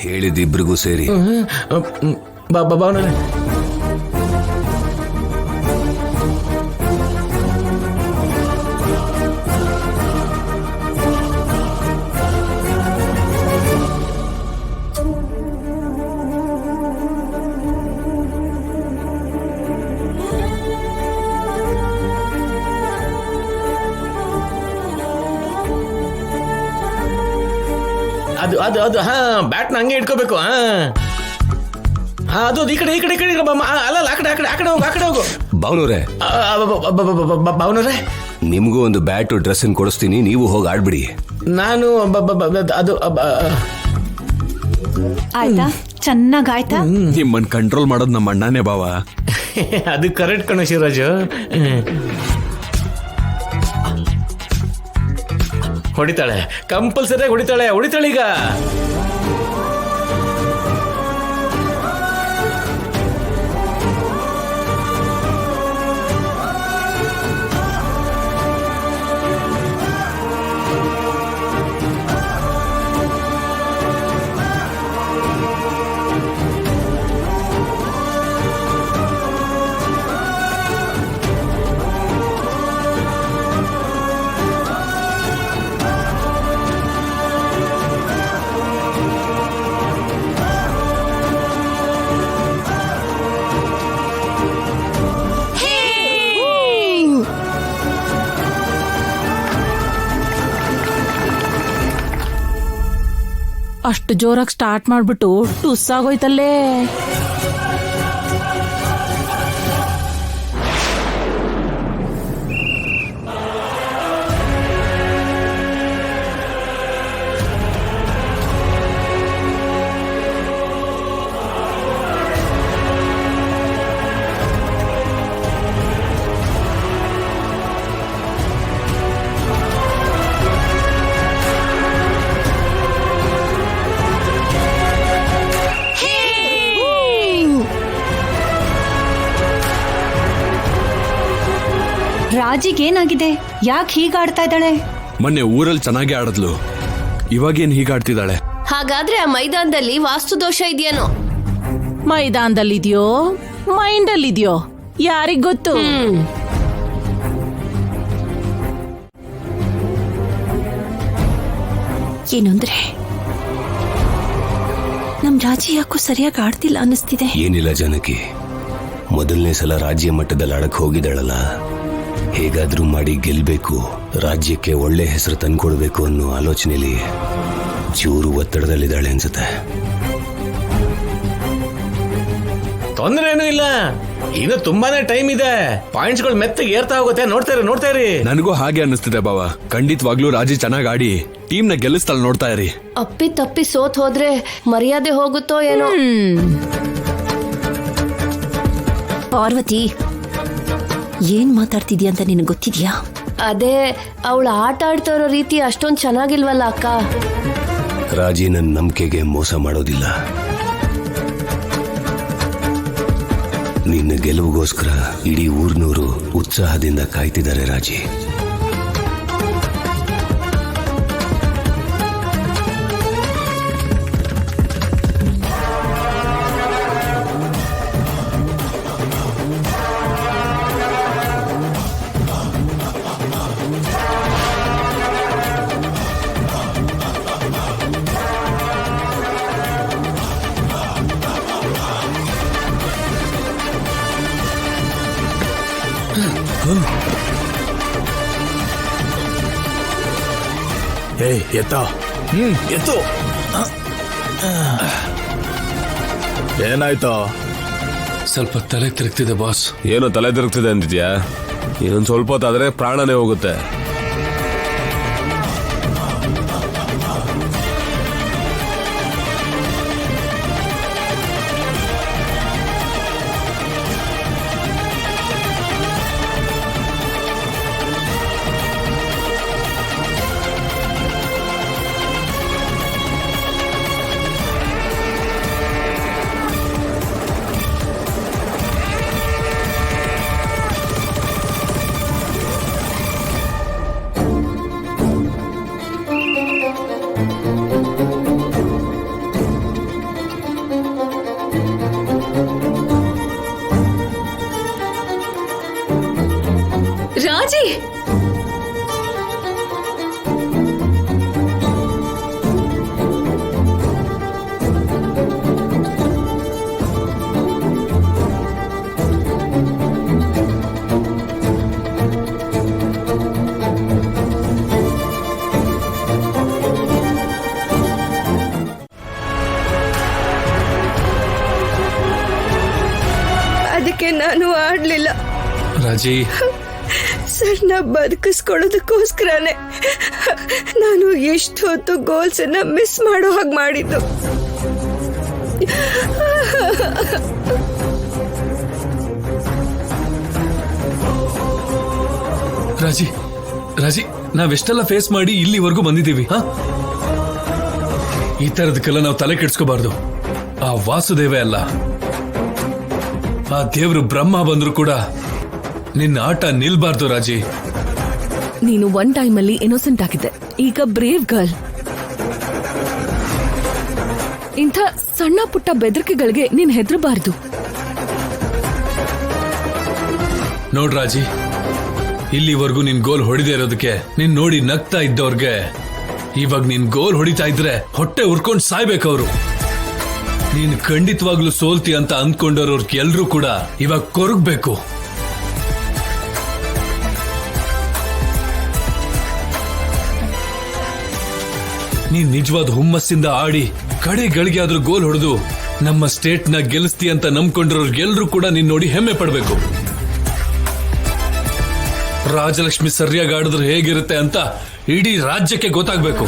ಹೇಳಿದಿಬ್ರಿಗೂ ಸೇರಿ. ಭಾವನವ್ರೆ, ಅದು ಅದು ಅದು ಹಾ ಬ್ಯಾಟ್ನ ಹಂಗೆ ಇಟ್ಕೋಬೇಕು. ಅದು ಈ ಕಡೆ ಈ ಕಡೆ ಈ ಕಡೆ ಅಲ್ಲ ಆ ಕಡೆ ಆ ಕಡೆ ಆ ಕಡೆ ಹೋಗು, ಆ ಕಡೆ ಹೋಗು. ಭಾವನವ್ರೆ, ಭಾವನವ್ರೆ, ನಿಮ್ಗೂ ಒಂದು ಬ್ಯಾಟು ಡ್ರೆಸ್ ಕೊಡಿಸ್ತೀನಿ, ನೀವು ಹೋಗಿ ಆಡ್ಬಿಡಿ. ನಾನು ಅದು ಆಯ್ತಾ? ಚೆನ್ನಾಗಾಯ್ತಾ? ನಿಮ್ಮನ್ ಕಂಟ್ರೋಲ್ ಮಾಡೋದು ನಮ್ಮ ಅಣ್ಣನೇ ಬಾವ. ಅದು ಕರೆಕ್ಟ್ ಕಣ ಶಿವರಾಜು. ಹೊಡಿತಾಳೆ, ಕಂಪಲ್ಸರಿಯಾಗಿ ಹೊಡಿತಾಳೆ. ಹೊಡಿತಾಳೀಗ. ಅಷ್ಟು ಜೋರಾಗಿ ಸ್ಟಾರ್ಟ್ ಮಾಡ್ಬಿಟ್ಟು ಟುಸ್ ಆಗೋಯ್ತಲ್ಲೇ. ರಾಜಿಗೇನಾಗಿದೆ? ಯಾಕೆ ಹೀಗಾಡ್ತಾ ಇದ್ದಾಳೆ? ಮೊನ್ನೆ ಊರಲ್ಲಿ ಚೆನ್ನಾಗಿ ಆಡದ್ಲು, ಇವಾಗೇನ್ ಹೀಗಾಡ್ತಿದ್ದಾಳೆ? ಹಾಗಾದ್ರೆ ಆ ಮೈದಾನದಲ್ಲಿ ವಾಸ್ತು ದೋಷ ಇದೆಯೇನೋ? ಮೈದಾನದಲ್ಲಿದ್ಯೋ ಮೈಂಡಲ್ಲಿದ್ಯೋ ಯಾರಿಗ್ ಗೊತ್ತು? ಏನಂದ್ರೆ ನಮ್ ರಾಜಿ ಯಾಕೋ ಸರಿಯಾಗಿ ಆಡ್ತಿಲ್ಲ ಅನ್ನಿಸ್ತಿದೆ. ಏನಿಲ್ಲ ಜಾನಕಿ, ಮೊದಲನೇ ಸಲ ರಾಜ್ಯ ಮಟ್ಟದಲ್ಲಿ ಆಡಕ್ ಹೋಗಿದ್ದಾಳಲ್ಲ, ಹೇಗಾದ್ರೂ ಮಾಡಿ ಗೆಲ್ಬೇಕು, ರಾಜ್ಯಕ್ಕೆ ಒಳ್ಳೆ ಹೆಸರು ತಂದ್ಕೊಡ್ಬೇಕು ಅನ್ನೋ ಆಲೋಚನೆಯಲ್ಲಿ ಚೂರು ಒತ್ತಡದಲ್ಲಿದ್ದಾಳೆ ಅನ್ಸುತ್ತೆ. ತೊಂದ್ರೆ ಏನೂ ಇಲ್ಲ, ಇನ್ನು ತುಂಬಾನೇ ಟೈಮ್ ಇದೆ. ಪಾಯಿಂಟ್ಸ್ಗಳು ಮೆತ್ತಗೆ ಏರ್ತಾ ಹೋಗುತ್ತೆ. ನೋಡ್ತಾ ಇರಿ. ನನಗೂ ಹಾಗೆ ಅನ್ನಿಸ್ತಿದೆ ಬಾವ. ಖಂಡಿತವಾಗ್ಲೂ ರಾಜಿ ಚೆನ್ನಾಗಿ ಆಡಿ ಟೀಮ್ನ ಗೆಲ್ಲಿಸ್ತಾಳೆ, ನೋಡ್ತಾ ಇರಿ. ಅಪ್ಪಿ ತಪ್ಪಿ ಸೋತ್ ಹೋದ್ರೆ ಮರ್ಯಾದೆ ಹೋಗುತ್ತೋ ಏನೋ. ಪಾರ್ವತಿ, ಏನ್ ಮಾತಾಡ್ತಿದ್ಯಾ ಅಂತ ನಿನಗೆ ಗೊತ್ತಿದ್ಯಾ? ಅದೇ ಅವಳು ಆಟ ಆಡ್ತಾ ಇರೋ ರೀತಿ ಅಷ್ಟೊಂದು ಚೆನ್ನಾಗಿಲ್ವಲ್ಲ ಅಕ್ಕ. ರಾಜಿ ನನ್ನ ನಂಬಿಕೆಗೆ ಮೋಸ ಮಾಡೋದಿಲ್ಲ. ನಿನ್ನ ಗೆಲುವಿಗೋಸ್ಕರ ಇಡೀ ಊರ್ನೂರು ಉತ್ಸಾಹದಿಂದ ಕಾಯ್ತಿದ್ದಾರೆ ರಾಜಿ. ಎತ್ತೋ ಎತ್ತು. ಏನಾಯ್ತೋ? ಸ್ವಲ್ಪ ತಲೆ ತಿರುಗ್ತಿದೆ ಬಾಸ್. ಏನೋ ತಲೆ ತಿರುಗ್ತಿದೆ ಅಂದಿದ್ಯಾ? ಇನ್ನೊಂದು ಸ್ವಲ್ಪ ಹೊತ್ತಾದ್ರೆ ಪ್ರಾಣನೇ ಹೋಗುತ್ತೆ. ರಾಜಿ ಸರ್ನ ಬದುಕಿಸ್ಕೊಳ್ಳೋದಕ್ಕೋಸ್ಕರನೇ ನಾನು ಎಷ್ಟು ಹೊತ್ತು ಗೋಲ್ಸ್ ಅನ್ನ ಮಿಸ್ ಮಾಡೋ ಹಾಗೆ ಮಾಡಿದ್ದು. ರಾಜಿ ರಾಜಿ ನಾವೆಷ್ಟೆಲ್ಲ ಫೇಸ್ ಮಾಡಿ ಇಲ್ಲಿವರೆಗೂ ಬಂದಿದ್ದೀವಿ. ಈ ತರದಕ್ಕೆಲ್ಲ ನಾವು ತಲೆ ಕೆಡ್ಸ್ಕೋಬಾರ್ದು. ಆ ವಾಸುದೇವೇ ಅಲ್ಲ, ಆ ದೇವ್ರು ಬ್ರಹ್ಮ ಬಂದ್ರು ಕೂಡ ನಿನ್ನ ಆಟ ನಿಲ್ಬಾರ್ದು ರಾಜಿ. ನೀನು ಒನ್ ಟೈಮ್ ಅಲ್ಲಿ ಇನ್ನೋಸೆಂಟ್ ಆಗಿದ್ದೆ, ಈಗ ಬ್ರೇವ್ ಗರ್ಲ್. ಇಂಥ ಸಣ್ಣ ಪುಟ್ಟ ಬೆದರಿಕೆಗಳಿಗೆ ನೀನ್ ಹೆದರಬಾರ್ದು. ನೋಡ್ ರಾಜಿ, ಇಲ್ಲಿವರೆಗೂ ನಿನ್ ಗೋಲ್ ಹೊಡಿದೇ ಇರೋದಕ್ಕೆ ನೀನ್ ನೋಡಿ ನಗ್ತಾ ಇದ್ದವ್ರಿಗೆ ಇವಾಗ ನೀನ್ ಗೋಲ್ ಹೊಡಿತಾ ಇದ್ರೆ ಹೊಟ್ಟೆ ಉರ್ಕೊಂಡ್ ಸಾಯ್ಬೇಕವ್ರು. ನೀನ್ ಖಂಡಿತವಾಗ್ಲೂ ಸೋಲ್ತಿ ಅಂತ ಅಂದ್ಕೊಂಡವ್ರಿಗೆ ಎಲ್ರೂ ಕೂಡ ಇವಾಗ ಕೊರಗ್ಬೇಕು. ನೀನ್ ನಿಜವಾದ ಹುಮ್ಮಸ್ಸಿಂದ ಆಡಿ ಕಡೆ ಗಳಿಗೆ ಆದ್ರೂ ಗೋಲ್ ಹೊಡೆದು ನಮ್ಮ ಸ್ಟೇಟ್ ನ ಗೆಲ್ಲಿಸ್ತಿ ಅಂತ ನಂಬ್ಕೊಂಡಿರೋರ್ಗೆಲ್ರೂ ಕೂಡ ನೀನ್ ನೋಡಿ ಹೆಮ್ಮೆ ಪಡ್ಬೇಕು. ರಾಜಲಕ್ಷ್ಮಿ ಸರಿಯಾಗಿ ಆಡಿದ್ರೆ ಹೇಗಿರುತ್ತೆ ಅಂತ ಇಡೀ ರಾಜ್ಯಕ್ಕೆ ಗೊತ್ತಾಗ್ಬೇಕು.